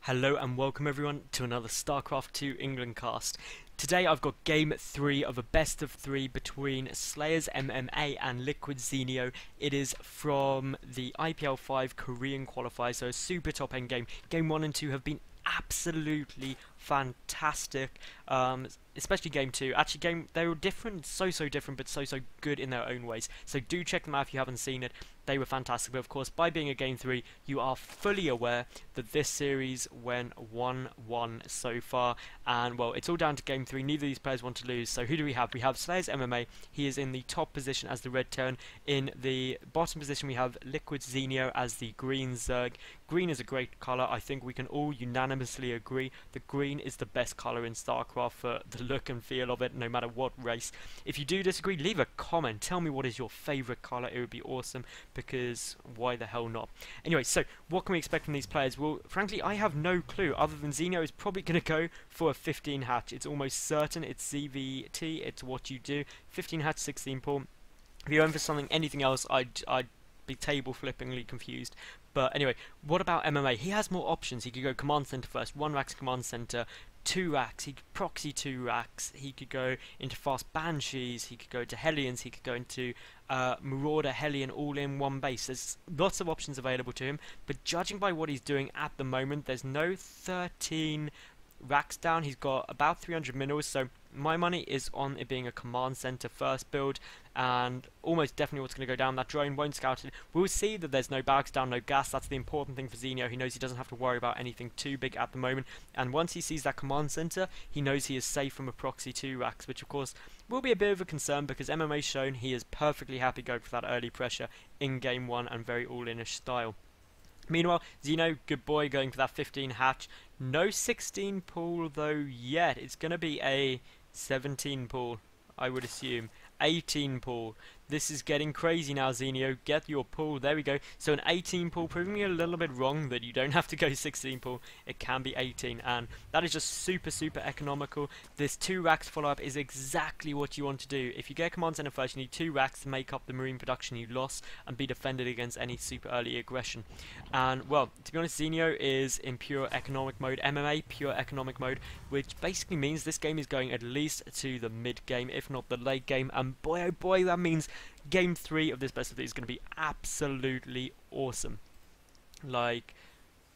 Hello and welcome everyone to another StarCraft 2 England cast. Today I've got game 3 of a best of 3 between SlayerSMMA and LiquidZenio. It is from the IPL 5 Korean qualifiers, so a super top end game. Game 1 and 2 have been absolutely fantastic, especially game 2. Actually, they were different, so different, but so good in their own ways. So do check them out if you haven't seen it. They were fantastic, but of course, by being a game 3, you are fully aware that this series went 1-1 so far, and well, it's all down to game 3. Neither of these players want to lose. So who do we have? We have SlayerSMMA. He is in the top position as the red turn. In the bottom position, we have LiquidZenio as the green Zerg. Green is a great colour. I think we can all unanimously agree that green is the best colour in StarCraft for the look and feel of it, no matter what race. If you do disagree, leave a comment. Tell me what is your favourite colour. It would be awesome, because why the hell not? Anyway, so what can we expect from these players? Well, frankly, I have no clue, other than Zeno is probably going to go for a 15 hatch. It's almost certain. It's CVT. It's what you do. 15 hatch, 16 pull. If you're going for something, anything else, I'd be table flippingly confused. But anyway, what about MMA? He has more options. He could go command center first, 1 racks command center, 2 racks, he could proxy 2 racks, he could go into fast banshees, he could go into Hellions, he could go into Marauder, Hellion, all in one base. There's lots of options available to him, but judging by what he's doing at the moment, there's no 13 racks down. He's got about 300 minerals, so my money is on it being a command center first build, and almost definitely what's going to go down. That drone won't scout it. We'll see that there's no barracks down, no gas. That's the important thing for Zenio. He knows he doesn't have to worry about anything too big at the moment, and once he sees that command center, he knows he is safe from a proxy 2 racks, which of course will be a bit of a concern, because MMA's shown he is perfectly happy going for that early pressure in game 1 and very all-in-ish style. Meanwhile, Zeno, good boy, going for that 15 hatch. No 16 pool though yet. It's going to be a 17 pool, I would assume. 18 pool. This is getting crazy now, Zenio. Get your pool. There we go. So an 18 pool, proving me a little bit wrong that you don't have to go 16 pool. It can be 18, and that is just super economical. This 2 racks follow-up is exactly what you want to do. If you get command center first, you need 2 racks to make up the marine production you lost and be defended against any super early aggression. And well, to be honest, Zenio is in pure economic mode. MMA, pure economic mode, which basically means this game is going at least to the mid game, if not the late game. And boy oh boy, that means game 3 of this best of 3 is going to be absolutely awesome. Like,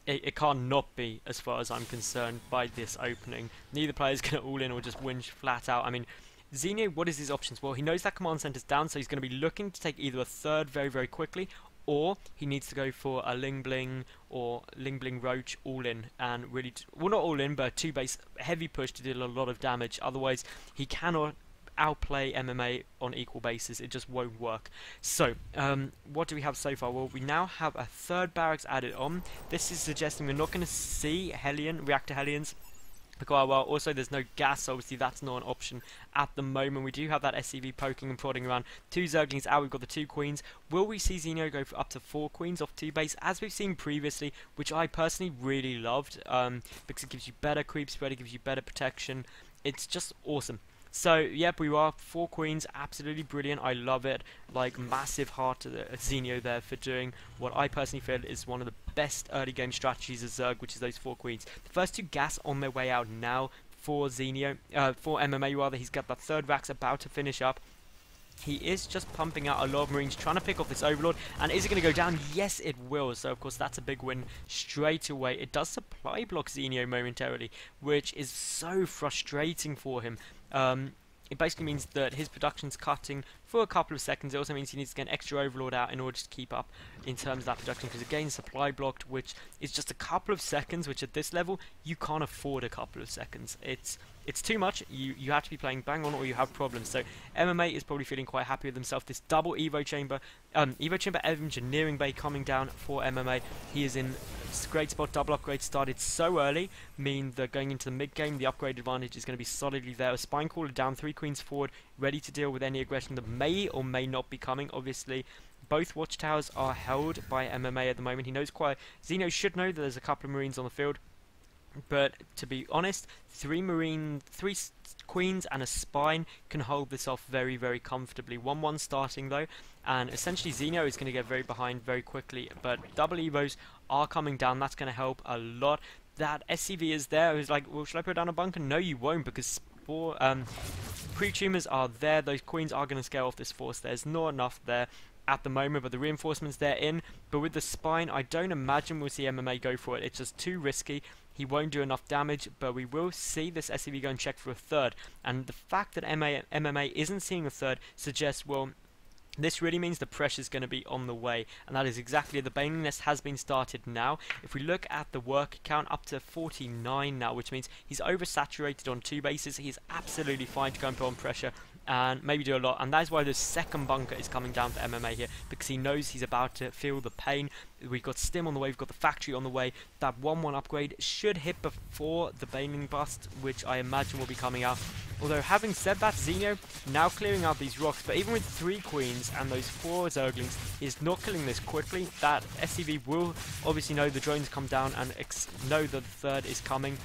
it can't not be, as far as I'm concerned, by this opening. Neither player is going to all in or just win flat out. I mean, Zenio, what is his options? Well, he knows that command center's down, so he's going to be looking to take either a third very quickly, or he needs to go for a Ling Bling or Ling Bling Roach all in, and really, well, not all in, but 2 base heavy push to deal a lot of damage. Otherwise, he cannot outplay MMA on equal basis. It just won't work. So what do we have so far? Well, we now have a 3rd barracks added on. This is suggesting we're not going to see reactor Hellions for quite a while. Also, there's no gas, obviously that's not an option at the moment. We do have that SCV poking and prodding around. 2 Zerglings out, we've got the 2 queens. Will we see Zenio go for up to 4 queens off 2 base, as we've seen previously, which I personally really loved, because it gives you better creep spread, it gives you better protection. It's just awesome. So, yep, we are 4 queens, absolutely brilliant, I love it. Like, massive heart to the Zenio there for doing what I personally feel is one of the best early game strategies of Zerg, which is those 4 queens. The first 2 gas on their way out now for Zenio, for MMA rather. He's got that 3rd racks about to finish up. He is just pumping out a lot of marines, trying to pick off this overlord. And is it going to go down? Yes, it will. So, of course, that's a big win straight away. It does supply block Zenio momentarily, which is so frustrating for him. It basically means that his production's cutting for a couple of seconds. It also means he needs to get an extra overlord out in order to keep up in terms of that production, because again, supply blocked, which is just a couple of seconds, which at this level you can't afford a couple of seconds. It's too much. You have to be playing bang on or you have problems. So MMA is probably feeling quite happy with himself. This double Evo Chamber Engineering Bay coming down for MMA. He is in a great spot. Double upgrade started so early, mean that going into the mid game, the upgrade advantage is going to be solidly there. A Spine Caller down, 3 queens forward, ready to deal with any aggression that may or may not be coming. Obviously, both watchtowers are held by MMA at the moment. He knows Zeno should know that there's a couple of marines on the field. But to be honest, 3 queens and a spine can hold this off very comfortably. 1-1 starting though, and essentially Zenio is going to get very behind very quickly. But double evos are coming down. That's going to help a lot. that SCV is there. It was like, well, should I put down a bunker? No, you won't, because pre-tumors are there. Those queens are going to scale off this force. There's not enough there at the moment, but the reinforcements they're in. But with the spine, I don't imagine we'll see MMA go for it. It's just too risky. He won't do enough damage, but we will see this SCV go and check for a third. And the fact that MMA isn't seeing a third suggests, well, this really means the pressure is going to be on the way, and that is exactly it. The Baneling Nest has been started now. If we look at the work count, up to 49 now, which means he's oversaturated on 2 bases. He's absolutely fine to go and put on pressure and maybe do a lot, and that is why the second bunker is coming down for MMA here, because he knows he's about to feel the pain. We've got Stim on the way, we've got the factory on the way. That 1-1 upgrade should hit before the Baneling bust, which I imagine will be coming out. Although, having said that, Zenio now clearing out these rocks, but even with 3 queens and those 4 zerglings, he's not killing this quickly. That SCV will obviously know the drones come down and know that the third is coming.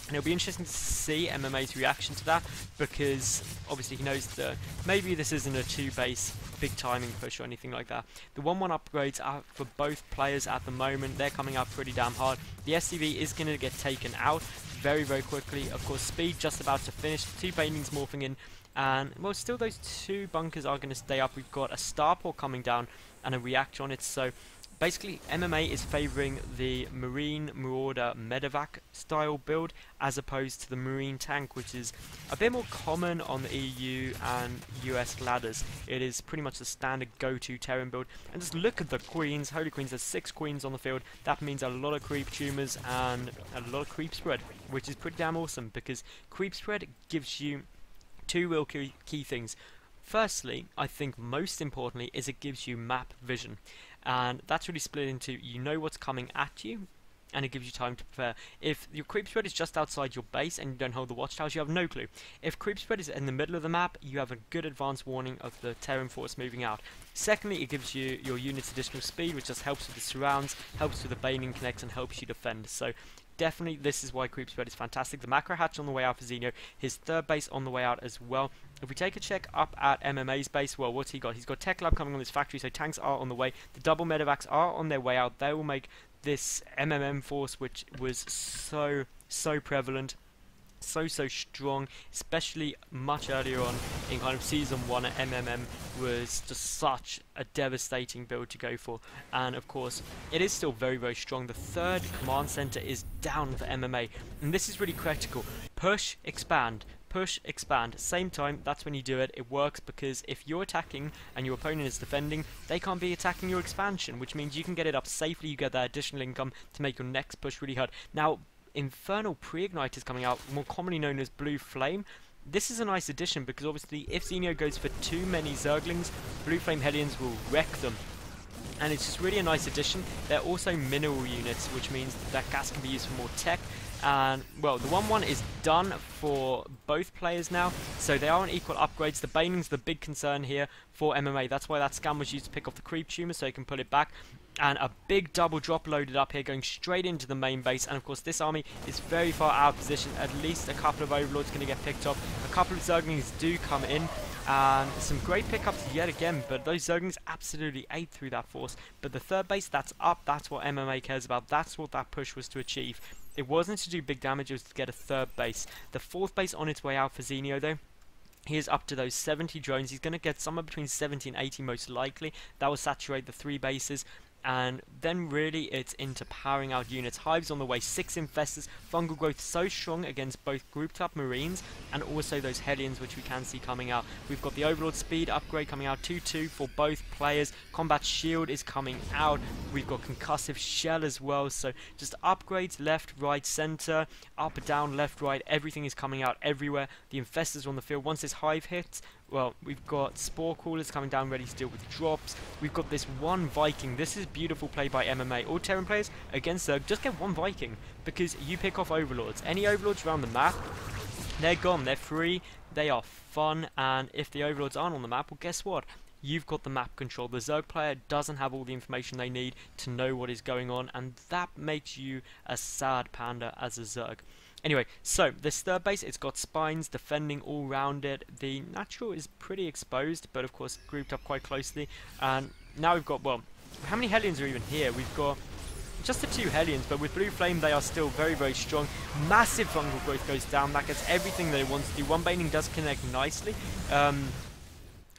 And it'll be interesting to see MMA's reaction to that, because obviously he knows that maybe this isn't a 2-base big timing push or anything like that. The 1-1 upgrades are for both players at the moment. They're coming out pretty damn hard. The SCV is going to get taken out very, very quickly. Of course, speed just about to finish. 2 Banelings morphing in. And, well, still those 2 bunkers are going to stay up. We've got a starport coming down and a reactor on it. So basically, MMA is favouring the Marine Marauder Medevac style build as opposed to the Marine Tank, which is a bit more common on the EU and US ladders. It is pretty much the standard go-to Terran build. And just look at the queens, Holy Queens. There's 6 queens on the field. That means a lot of creep tumors and a lot of creep spread, which is pretty damn awesome, because creep spread gives you 2 real key things. Firstly, I think most importantly, is it gives you map vision. And that's really split into, you know what's coming at you, and it gives you time to prepare. If your creep spread is just outside your base and you don't hold the watchtowers, you have no clue. If creep spread is in the middle of the map, you have a good advance warning of the Terran force moving out. Secondly, it gives you your units additional speed, which just helps with the surrounds, helps with the Baneling connect, and helps you defend. So definitely this is why creep spread is fantastic. The macro hatch on the way out for Zenio, his 3rd base on the way out as well. If we take a check up at MMA's base, well, what's he got? He's got Tech Lab coming on this factory, so tanks are on the way. The double medevacs are on their way out. They will make this MMM force, which was so prevalent, so strong, especially much earlier on in kind of season 1 at MMM, was just such a devastating build to go for. And of course it is still very strong. The 3rd command center is down for MMA, and this is really critical. Push, expand, push, expand. Same time, that's when you do it. It works because if you're attacking and your opponent is defending, they can't be attacking your expansion, which means you can get it up safely. You get that additional income to make your next push really hard. Now, Infernal Pre-Ignite is coming out, more commonly known as Blue Flame. This is a nice addition because obviously if Zenio goes for too many Zerglings, Blue Flame Hellions will wreck them. And it's just really a nice addition. They're also mineral units, which means that gas can be used for more tech. And, well, the 1-1 is done for both players now, so they are on equal upgrades. The Baneling's the big concern here for MMA. That's why that scam was used to pick off the creep tumor, so you can pull it back. And a big double drop loaded up here, going straight into the main base. And of course this army is very far out of position. At least a couple of overlords going to get picked off. A couple of Zerglings do come in, and some great pickups yet again, but those Zerglings absolutely ate through that force. But the 3rd base, that's up. That's what MMA cares about. That's what that push was to achieve. It wasn't to do big damage, it was to get a 3rd base. The 4th base on its way out for Zenio though. He is up to those 70 drones. He's going to get somewhere between 70 and 80 most likely. That will saturate the 3 bases. And then really it's into powering out units. Hives on the way, 6 infestors, fungal growth so strong against both grouped up marines and also those Hellions, which we can see coming out. We've got the Overlord speed upgrade coming out 2-2 for both players. Combat shield is coming out. We've got concussive shell as well, so just upgrades left, right, center, up, down, left, right, everything is coming out everywhere. The infestors are on the field. Once this hive hits, well, we've got spore crawlers coming down ready to deal with drops. We've got this 1 Viking. This is beautiful play by MMA. All Terran players against Zerg, just get 1 Viking, because you pick off overlords. Any overlords around the map, they're gone, they're free, they are fun, and if the overlords aren't on the map, well, guess what? You've got the map control. The Zerg player doesn't have all the information they need to know what is going on, and that makes you a sad panda as a Zerg. Anyway, so this 3rd base, it's got spines defending all round it. The natural is pretty exposed, but of course grouped up quite closely. And now we've got, well, how many Hellions are even here? We've got just the 2 Hellions, but with Blue Flame they are still very, very strong. Massive fungal growth goes down, that gets everything that it wants to do. One Baning does connect nicely,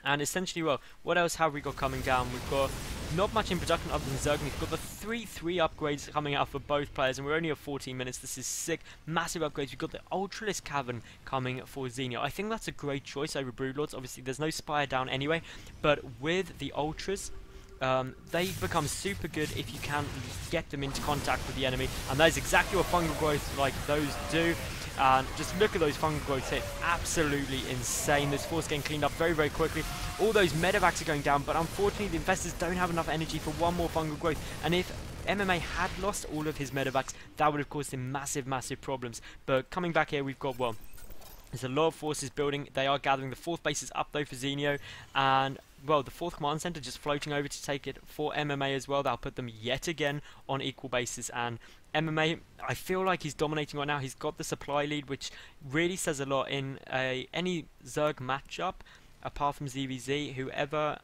and essentially, well, what else have we got coming down? We've got not much in production other than Zerg. We've got the 3-3 upgrades coming out for both players, and we're only at 14 minutes. This is sick. Massive upgrades. We've got the Ultralisk Cavern coming for Xenio. I think that's a great choice over Broodlords. Obviously, there's no Spire down anyway, but with the Ultras, they become super good if you can get them into contact with the enemy, and that is exactly what fungal growth like those do. And just look at those fungal growths hit, absolutely insane. This force getting cleaned up very, very quickly. All those medevacs are going down, but unfortunately the infestors don't have enough energy for one more fungal growth. And if MMA had lost all of his medevacs, that would have caused him massive, massive problems. But coming back here, we've got, well, there's a lot of forces building. They are gathering. The 4th base is up though for Xenio, and well, the 4th command center just floating over to take it for MMA as well. That'll put them yet again on equal basis, and MMA, I feel like he's dominating right now. He's got the supply lead, which really says a lot in any Zerg matchup apart from TvZ. Whoever,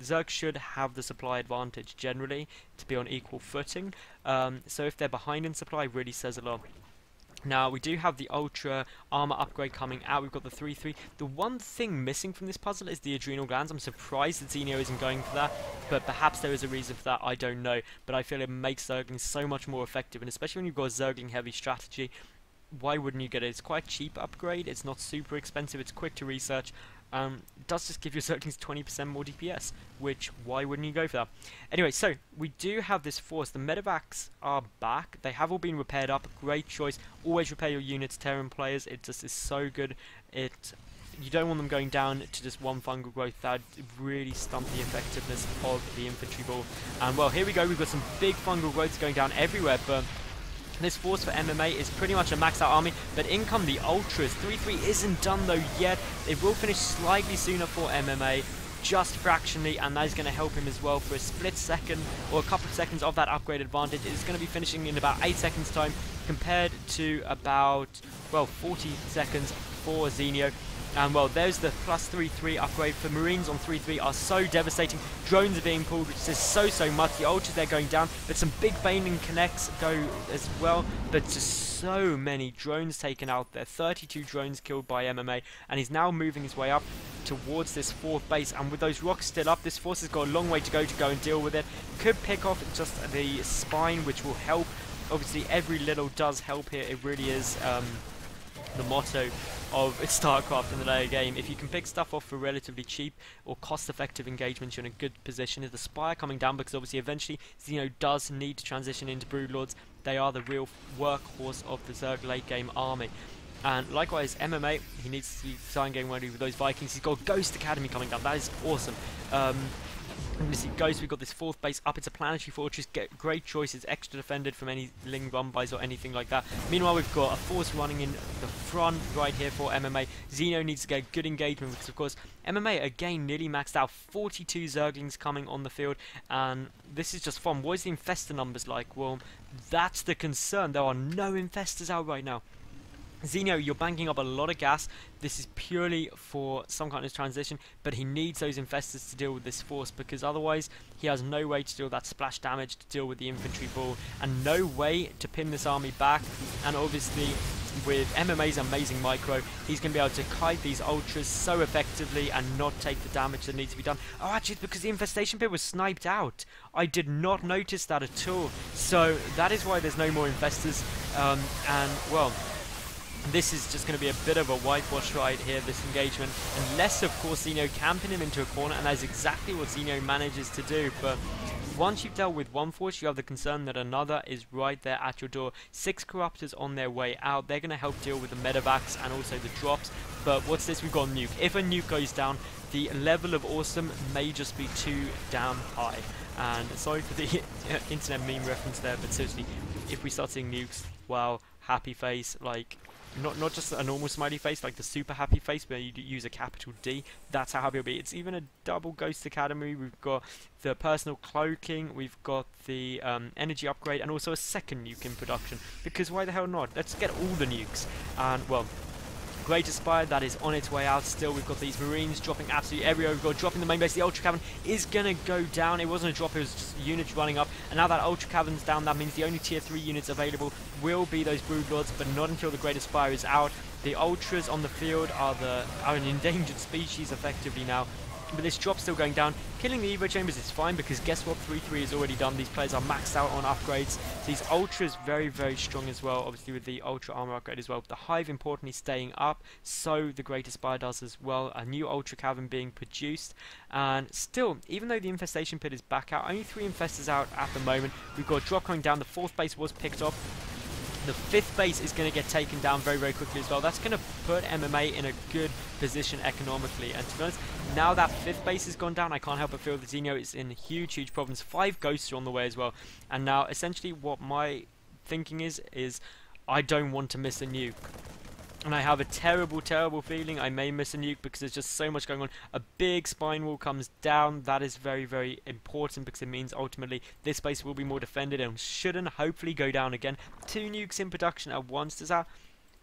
Zerg should have the supply advantage generally to be on equal footing. So if they're behind in supply, really says a lot. Now, we do have the Ultra Armor upgrade coming out. We've got the 3-3. The one thing missing from this puzzle is the Adrenal Glands. I'm surprised that Xenio isn't going for that, but perhaps there is a reason for that. I don't know. But I feel it makes Zergling so much more effective, and especially when you've got a Zergling-heavy strategy, why wouldn't you get it? It's quite a cheap upgrade. It's not super expensive. It's quick to research. It does just give your Zerglings 20% more DPS, which, why wouldn't you go for that? Anyway, so we do have this force. The medevacs are back. They have all been repaired up. Great choice. Always repair your units, Terran players. It just is so good. You don't want them going down to just one fungal growth. That really stump the effectiveness of the infantry ball. And well, here we go. We've got some big fungal growths going down everywhere, but this force for MMA is pretty much a maxed out army, but in come the Ultras. 3-3 isn't done though yet. It will finish slightly sooner for MMA, just fractionally, and that is going to help him as well for a split second or a couple of seconds of that upgrade advantage. It is going to be finishing in about 8 seconds time compared to about, well, 40 seconds for Xenio. And well, there's the plus 3-3 upgrade for Marines on 3-3 are so devastating. Drones are being pulled, which says so much. The Ultras, they're going down, but some big Baning connects go as well. But just so many drones taken out there. 32 drones killed by MMA, and he's now moving his way up towards this 4th base. And with those rocks still up, this force has got a long way to go and deal with it. Could pick off just the spine, which will help. Obviously, every little does help here. It really is the motto of StarCraft in the later game. If you can pick stuff off for relatively cheap or cost-effective engagements, you're in a good position. Is the Spire coming down, because obviously eventually Xenio does need to transition into Broodlords. They are the real workhorse of the Zerg late game army. And likewise, MMA, he needs to start getting ready with those Vikings. He's got Ghost Academy coming down. That is awesome. Obviously, Ghost, we've got this 4th base up. It's a planetary fortress. Get great choice. It's extra defended from any Ling Rumbuys or anything like that. Meanwhile, we've got a force running in the front right here for MMA. Xenio needs to get good engagement because, of course, MMA again nearly maxed out. 42 Zerglings coming on the field, and this is just fun. What is the infestor numbers like? Well, that's the concern. There are no infestors out right now. Xenio, you're banking up a lot of gas. This is purely for some kind of transition, but he needs those infestors to deal with this force, because otherwise he has no way to deal with that splash damage, to deal with the infantry ball, and no way to pin this army back. And obviously with MMA's amazing micro, he's going to be able to kite these Ultras so effectively and not take the damage that needs to be done. Oh, actually, it's because the infestation pit was sniped out. I did not notice that at all. So that is why there's no more infestors. And well, this is just going to be a bit of a whitewash ride here, this engagement, unless of course Xenio can pin him into a corner, and that is exactly what Xenio manages to do. But once you've dealt with one force, you have the concern that another is right there at your door. 6 Corruptors on their way out. They're going to help deal with the medevacs and also the drops. But what's this? We've got a nuke. If a nuke goes down, the level of awesome may just be too damn high. And sorry for the internet meme reference there, but seriously, if we start seeing nukes, wow, happy face, like not just a normal smiley face, like the super happy face where you use a capital D. That's how happy it'll be. It's even a double Ghost Academy. We've got the personal cloaking, we've got the energy upgrade, and also a second nuke in production, because why the hell not? Let's get all the nukes. And well, Greatest Spire, that is on its way out still. We've got these Marines dropping absolutely everywhere. We've got dropping the main base. The Ultra Cavern is going to go down. It wasn't a drop, it was just units running up. And now that Ultra Cavern's down, that means the only tier 3 units available will be those Broodlords, but not until the Greatest Spire is out. The Ultras on the field are an endangered species effectively now. But this drop's still going down. Killing the Evo Chambers is fine because guess what? 3-3 is already done. These players are maxed out on upgrades. So these Ultras very, very strong as well. Obviously with the Ultra Armor upgrade as well. The Hive importantly staying up. So the Greatest Spire does as well. A new Ultra Cavern being produced. And still, even though the Infestation Pit is back out, only 3 Infestors out at the moment. We've got a drop coming down. The 4th base was picked up. The 5th base is going to get taken down very, very quickly as well. That's going to put MMA in a good position economically. And to be honest, now that 5th base has gone down, I can't help but feel that Zenio is in huge, huge problems. 5 ghosts are on the way as well. And now, essentially, what my thinking is I don't want to miss a nuke. And I have a terrible, terrible feeling I may miss a nuke because there's just so much going on. A big spine wall comes down. That is very, very important because it means ultimately this base will be more defended and shouldn't hopefully go down again. 2 nukes in production at once. Does that...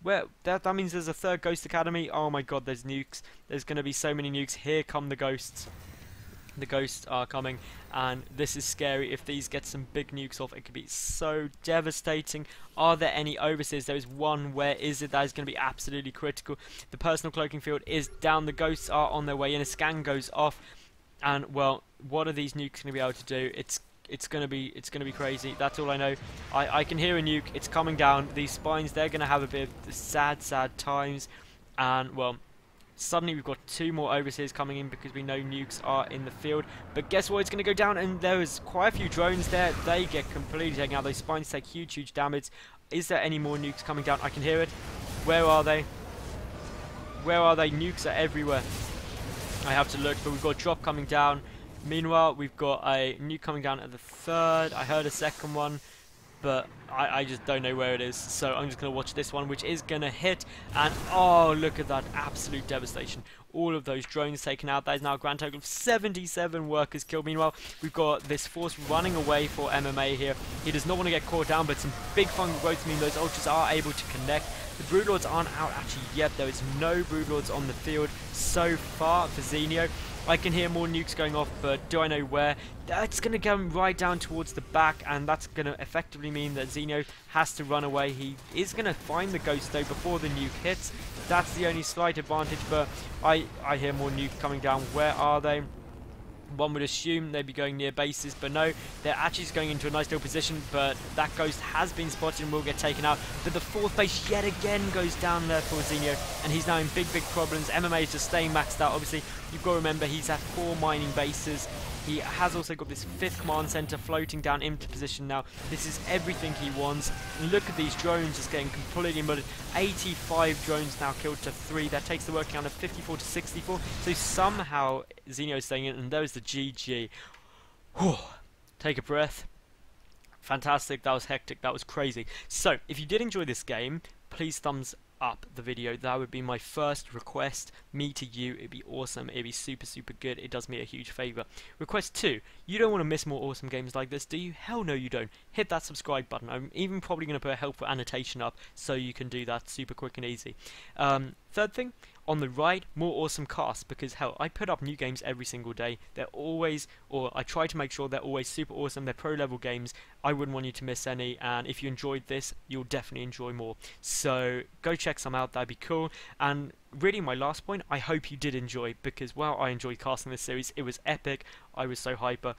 Well, that means there's a 3rd Ghost Academy. Oh my god, there's nukes. There's going to be so many nukes. Here come the ghosts. The ghosts are coming, and this is scary. If these get some big nukes off, it could be so devastating. Are there any overseers? There is one. Where is it? That is going to be absolutely critical. The personal cloaking field is down. The ghosts are on their way in. A scan goes off, and well, what are these nukes going to be able to do? It's gonna be crazy. That's all I know. I can hear a nuke. It's coming down. These spines, they're gonna have a bit of sad times, and well. Suddenly we've got 2 more overseers coming in because we know nukes are in the field. But guess what? It's going to go down, and there is quite a few drones there. They get completely taken out. Those spines take huge, huge damage. Is there any more nukes coming down? I can hear it. Where are they? Where are they? Nukes are everywhere. I have to look, but we've got a drop coming down. Meanwhile, we've got a nuke coming down at the 3rd. I heard a 2nd one, but I just don't know where it is, so I'm just going to watch this one, which is going to hit, and oh, look at that, absolute devastation. All of those drones taken out. That is now a grand total of 77 workers killed. Meanwhile, we've got this force running away for MMA here. He does not want to get caught down, but some big fungal growths mean those Ultras are able to connect. The Broodlords aren't out actually yet. There is no Broodlords on the field so far for Zenio. I can hear more nukes going off, but do I know where? That's going to come right down towards the back, and that's going to effectively mean that Zenio has to run away. He is going to find the ghost, though, before the nuke hits. That's the only slight advantage, but I hear more nukes coming down. Where are they? One would assume they'd be going near bases, but no, they're actually just going into a nice little position, but that ghost has been spotted and will get taken out. But the 4th base yet again goes down there for Zenio, and he's now in big, big problems. MMA is just staying maxed out. Obviously, you've got to remember he's at 4 mining bases. He has also got this 5th command center floating down into position now. This is everything he wants. And look at these drones just getting completely murdered. 85 drones now killed to 3. That takes the work count of 54 to 64. So somehow Zenio is staying in, and there's the GG. Whew. Take a breath. Fantastic. That was hectic. That was crazy. So if you did enjoy this game, please thumbs up the video. That would be my first request, me to you. It'd be awesome. It'd be super, super good. It does me a huge favor. Request 2, you don't want to miss more awesome games like this, do you? Hell no you don't. Hit that subscribe button. I'm even probably going to put a helpful annotation up so you can do that super quick and easy. 3rd thing, on the right, more awesome casts, because hell, I put up new games every single day. They're always, or I try to make sure they're always super awesome. They're pro level games. I wouldn't want you to miss any, and if you enjoyed this, you'll definitely enjoy more. So go check some out, that'd be cool. And really my last point, I hope you did enjoy, because wow, I enjoyed casting this series. It was epic. I was so hyper.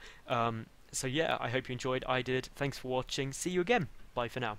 So yeah, I hope you enjoyed. I did. Thanks for watching. See you again. Bye for now.